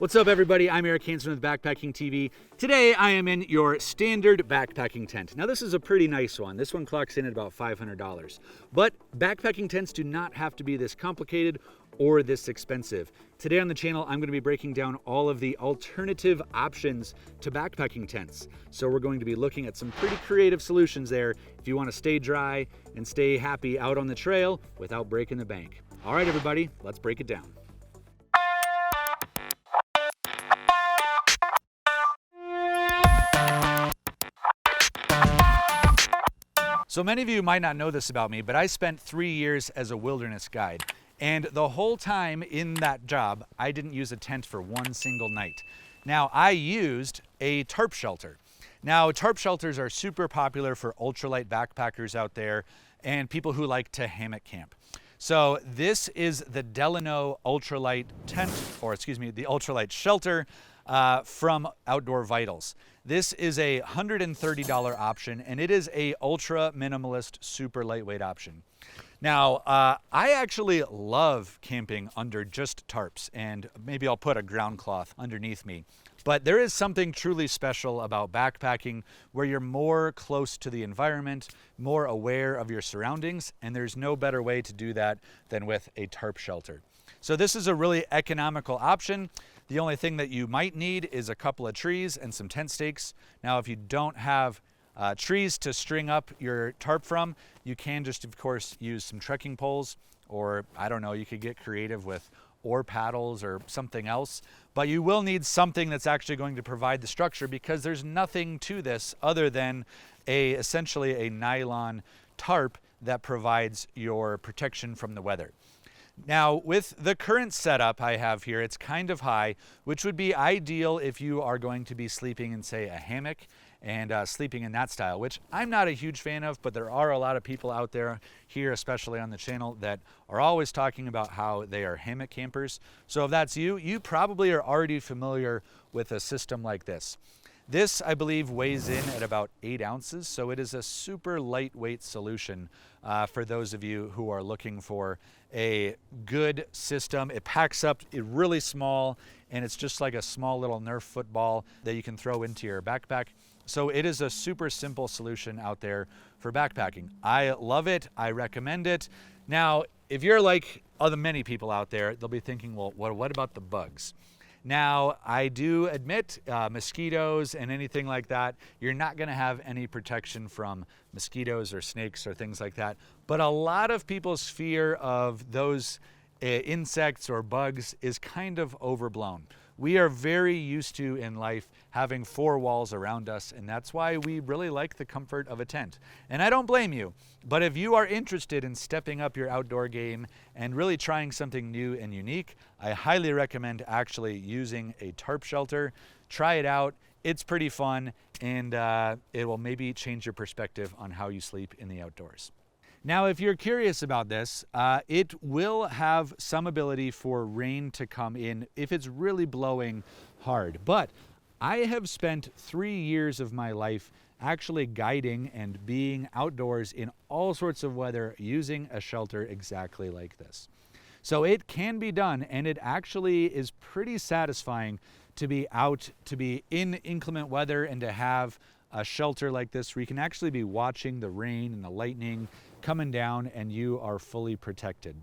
What's up, everybody? I'm Eric Hansen with Backpacking TV. Today I am in your standard backpacking tent. Now this is a pretty nice one. This one clocks in at about $500. But backpacking tents do not have to be this complicated or this expensive. Today on the channel I'm going to be breaking down all of the alternative options to backpacking tents. So we're going to be looking at some pretty creative solutions there if you want to stay dry and stay happy out on the trail without breaking the bank. All right, everybody, let's break it down. So many of you might not know this about me, but I spent 3 years as a wilderness guide. And the whole time in that job, I didn't use a tent for one single night. Now, I used a tarp shelter. Now, tarp shelters are super popular for ultralight backpackers out there and people who like to hammock camp. So this is the Delano ultralight tent, or excuse me, the ultralight shelter from Outdoor Vitals. This is a $130 option, and it is a ultra minimalist, super lightweight option. Now, I actually love camping under just tarps, and maybe I'll put a ground cloth underneath me. But there is something truly special about backpacking where you're more close to the environment, more aware of your surroundings, and there's no better way to do that than with a tarp shelter. So this is a really economical option. The only thing that you might need is a couple of trees and some tent stakes. Now, if you don't have trees to string up your tarp from, you can just, of course, use some trekking poles, or I don't know, you could get creative with oar paddles or something else. But you will need something that's actually going to provide the structure, because there's nothing to this other than essentially a nylon tarp that provides your protection from the weather. Now, with the current setup I have here, it's kind of high, which would be ideal if you are going to be sleeping in, say, a hammock and sleeping in that style, which I'm not a huge fan of, but there are a lot of people out there here, especially on the channel, that are always talking about how they are hammock campers. So if that's you, you probably are already familiar with a system like this. This, I believe, weighs in at about 8 ounces, so it is a super lightweight solution for those of you who are looking for a good system. It packs up really small, and it's just like a small little Nerf football that you can throw into your backpack. So it is a super simple solution out there for backpacking. I love it. I recommend it. Now, if you're like other many people out there, they'll be thinking, well, what about the bugs? Now, I do admit mosquitoes and anything like that, you're not going to have any protection from mosquitoes or snakes or things like that. But a lot of people's fear of those insects or bugs is kind of overblown. We are very used to in life having 4 walls around us, and that's why we really like the comfort of a tent. And I don't blame you, but if you are interested in stepping up your outdoor game and really trying something new and unique, I highly recommend actually using a tarp shelter. Try it out. It's pretty fun, and it will maybe change your perspective on how you sleep in the outdoors. Now, if you're curious about this, it will have some ability for rain to come in if it's really blowing hard. But I have spent 3 years of my life actually guiding and being outdoors in all sorts of weather using a shelter exactly like this. So it can be done, and it actually is pretty satisfying to be out, to be in inclement weather, and to have a shelter like this where you can actually be watching the rain and the lightning coming down and you are fully protected.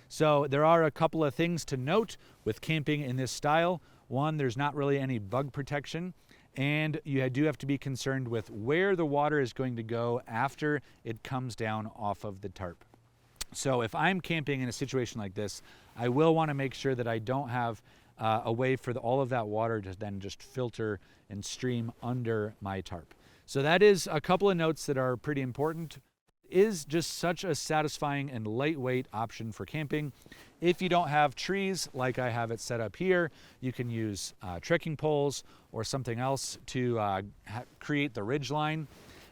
So there are a couple of things to note with camping in this style. One, there's not really any bug protection, and you do have to be concerned with where the water is going to go after it comes down off of the tarp. So if I'm camping in a situation like this, I will want to make sure that I don't have a way for all of that water to then just filter and stream under my tarp. So that is a couple of notes that are pretty important. Is just such a satisfying and lightweight option for camping. If you don't have trees like I have it set up here, you can use trekking poles or something else to create the ridge line,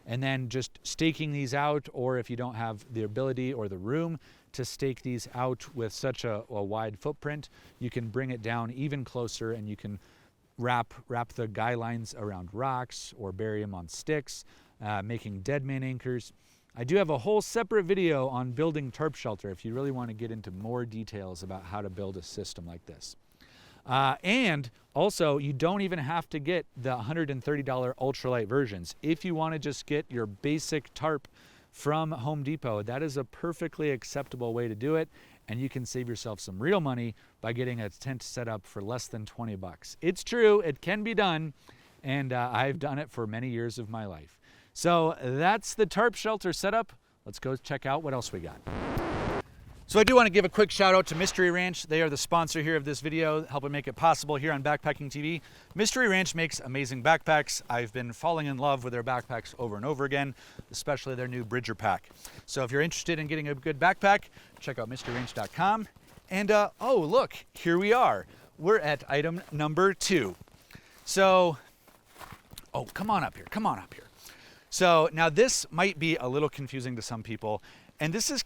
and then just staking these out, or if you don't have the ability or the room to stake these out with such a wide footprint, you can bring it down even closer, and you can wrap the guy lines around rocks or bury them on sticks, making dead man anchors. I do have a whole separate video on building tarp shelter if you really want to get into more details about how to build a system like this. And also, you don't even have to get the $130 ultralight versions. If you want to just get your basic tarp from Home Depot, that is a perfectly acceptable way to do it, and you can save yourself some real money by getting a tent set up for less than 20 bucks. It's true, it can be done, and I've done it for many years of my life. So that's the tarp shelter setup. Let's go check out what else we got. So I do want to give a quick shout out to Mystery Ranch. They are the sponsor here of this video, helping make it possible here on Backpacking TV. Mystery Ranch makes amazing backpacks. I've been falling in love with their backpacks over and over again, especially their new Bridger pack. So if you're interested in getting a good backpack, check out mysteryranch.com. And oh, look, here we are. We're at item number 2. So, oh, come on up here, come on up here. So now this might be a little confusing to some people. And this is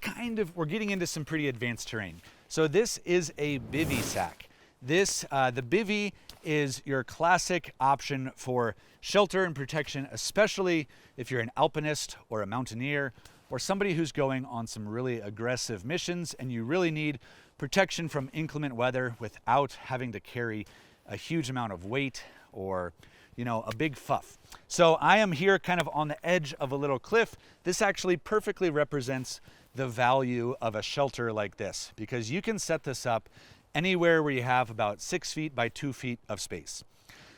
we're getting into some pretty advanced terrain. So this is a bivy sack. The bivy is your classic option for shelter and protection, especially if you're an alpinist or a mountaineer or somebody who's going on some really aggressive missions and you really need protection from inclement weather without having to carry a huge amount of weight or a big fuff. So I am here kind of on the edge of a little cliff. This actually perfectly represents the value of a shelter like this, because you can set this up anywhere where you have about 6 feet by 2 feet of space.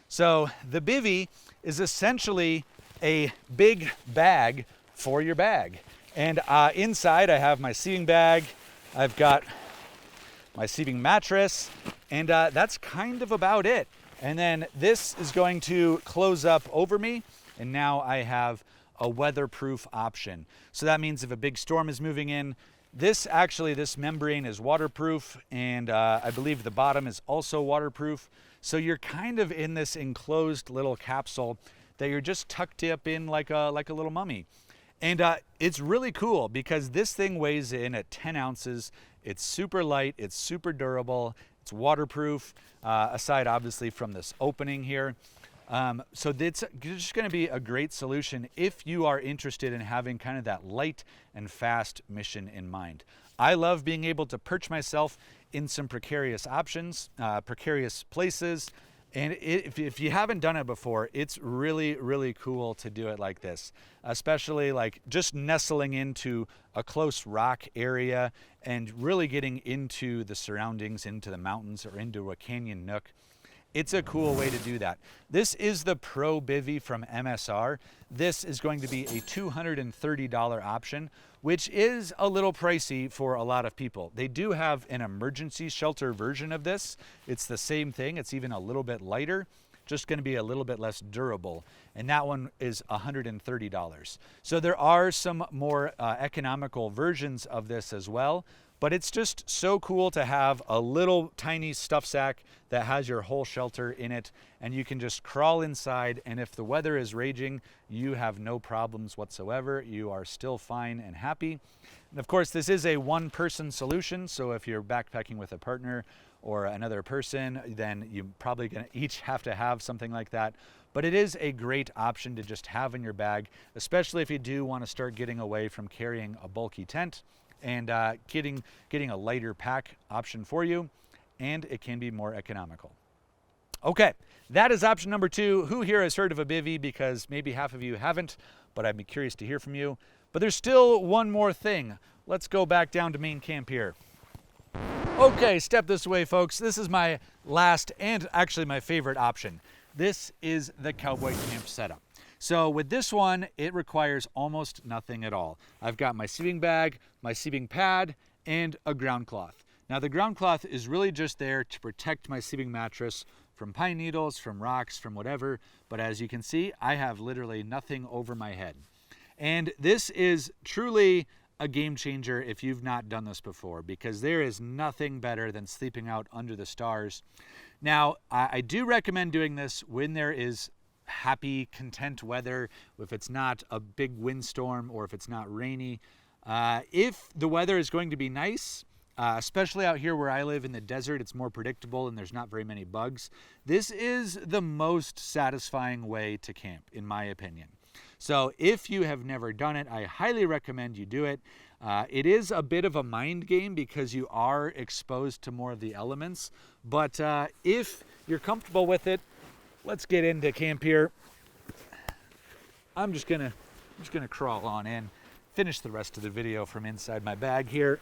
So the bivy is essentially a big bag for your bag. And inside I have my seating bag, I've got my seating mattress, and that's kind of about it. And then this is going to close up over me, and now I have a weatherproof option. So that means if a big storm is moving in, this membrane is waterproof, and I believe the bottom is also waterproof. So you're kind of in this enclosed little capsule that you're just tucked up in like a little mummy. And it's really cool because this thing weighs in at 10 ounces. It's super light, it's super durable, it's waterproof, aside obviously from this opening here. So it's just going to be a great solution if you are interested in having kind of that light and fast mission in mind. I love being able to perch myself in some precarious places. And if you haven't done it before, it's really, really cool to do it like this, especially like just nestling into a close rock area and really getting into the surroundings, into the mountains or into a canyon nook. It's a cool way to do that. This is the Pro Bivy from MSR. This is going to be a $230 option, which is a little pricey for a lot of people. They do have an emergency shelter version of this. It's the same thing. It's even a little bit lighter, just going to be a little bit less durable. And that one is $130. So there are some more economical versions of this as well. But it's just so cool to have a little tiny stuff sack that has your whole shelter in it, and you can just crawl inside, and if the weather is raging, you have no problems whatsoever. You are still fine and happy. And of course, this is a one-person solution, so if you're backpacking with a partner or another person, then you're probably gonna each have to have something like that. But it is a great option to just have in your bag, especially if you do want to start getting away from carrying a bulky tent and getting a lighter pack option for you, and it can be more economical. Okay, that is option number 2. Who here has heard of a bivy? Because maybe half of you haven't, but I'd be curious to hear from you. But there's still one more thing. Let's go back down to main camp here. Okay, step this way, folks. This is my last and actually my favorite option. This is the Cowboy Camp setup. So with this one, it requires almost nothing at all. I've got my seating bag, my seating pad, and a ground cloth. Now the ground cloth is really just there to protect my seating mattress from pine needles, from rocks, from whatever. But as you can see, I have literally nothing over my head. And this is truly a game changer if you've not done this before, because there is nothing better than sleeping out under the stars. Now, I do recommend doing this when there is happy, content weather, if it's not a big windstorm or if it's not rainy. If the weather is going to be nice, especially out here where I live in the desert, it's more predictable and there's not very many bugs. This is the most satisfying way to camp, in my opinion. So if you have never done it, I highly recommend you do it. It is a bit of a mind game because you are exposed to more of the elements, but if you're comfortable with it, let's get into camp here. I'm just gonna crawl on in, finish the rest of the video from inside my bag here.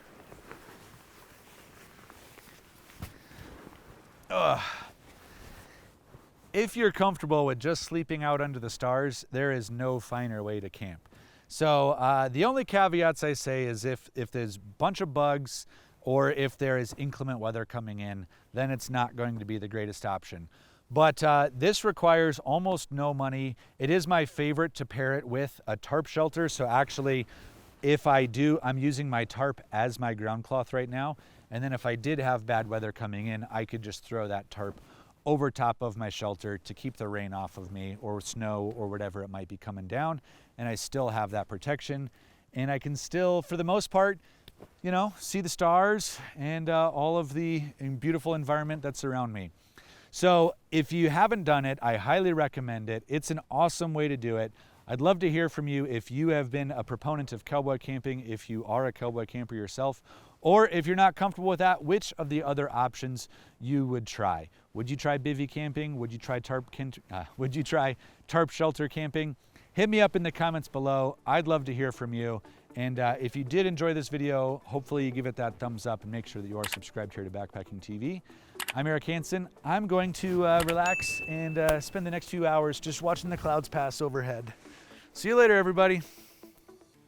If you're comfortable with just sleeping out under the stars, there is no finer way to camp. So the only caveats I say is if there's a bunch of bugs or if there is inclement weather coming in, then it's not going to be the greatest option. But this requires almost no money. It is my favorite to pair it with a tarp shelter. So actually, if I do, I'm using my tarp as my ground cloth right now. And then if I did have bad weather coming in, I could just throw that tarp over top of my shelter to keep the rain off of me, or snow or whatever it might be coming down. And I still have that protection. And I can still, for the most part, you know, see the stars and all of the beautiful environment that's around me. So if you haven't done it, I highly recommend it. It's an awesome way to do it. I'd love to hear from you if you have been a proponent of cowboy camping, if you are a cowboy camper yourself, or if you're not comfortable with that, which of the other options you would try. Would you try bivy camping? Would you try tarp shelter camping? Hit me up in the comments below. I'd love to hear from you. And if you did enjoy this video, hopefully you give it that thumbs up and make sure that you are subscribed here to Backpacking TV. I'm Eric Hansen. I'm going to relax and spend the next few hours just watching the clouds pass overhead. See you later, everybody.